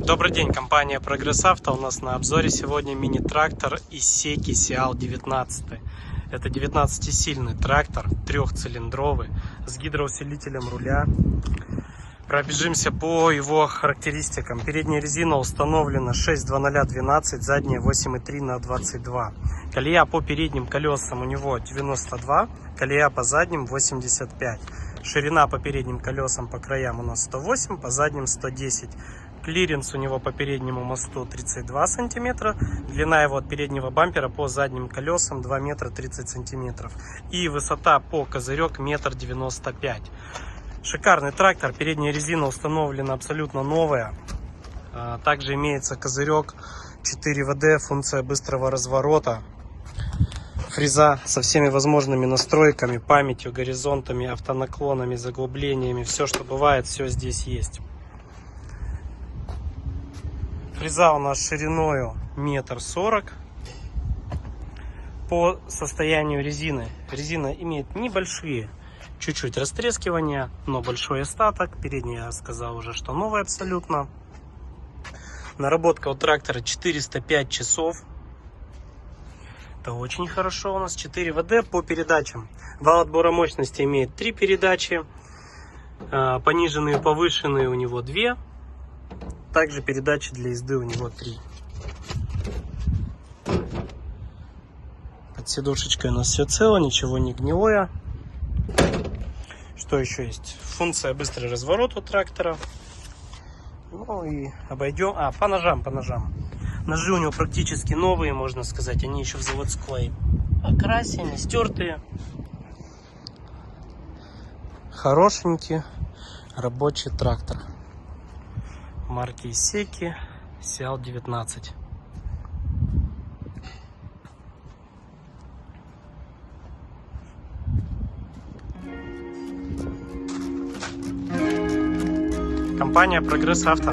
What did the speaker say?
Добрый день, компания Прогресс Авто. У нас на обзоре сегодня мини-трактор Исеки Сиал 19. Это 19-сильный трактор, трехцилиндровый, с гидроусилителем руля. Пробежимся по его характеристикам. Передняя резина установлена 6.0012, задняя 8.3 на 22. Колея по передним колесам у него 92, колея по задним 85. Ширина по передним колесам по краям у нас 108, по задним 110. Клиренс у него по переднему мосту 32 сантиметра. Длина его от переднего бампера по задним колесам 2 метра 30 сантиметров. И высота по козырек 1,95 м. Шикарный трактор. Передняя резина установлена абсолютно новая. Также имеется козырек 4 ВД, функция быстрого разворота. Фреза со всеми возможными настройками, памятью, горизонтами, автонаклонами, заглублениями. Все, что бывает, все здесь есть. Фреза у нас шириною 1,40 м. По состоянию резины. Резина имеет небольшие чуть-чуть растрескивания, но большой остаток. Передняя, я сказал уже, что новая абсолютно. Наработка у трактора 405 часов. Это очень хорошо. У нас 4 ВД по передачам. Вал отбора мощности имеет 3 передачи. Пониженные и повышенные у него 2. Также передачи для езды у него 3. Под сидушечкой у нас все цело, ничего не гнилое. Что еще есть? Функция быстрый разворот у трактора. Ну и обойдем. По ножам. Ножи у него практически новые, можно сказать. Они еще в заводской окрасе, не стертые. Хорошенький рабочий трактор. Марки Исеки Сиал 19. Компания Прогресс Авто.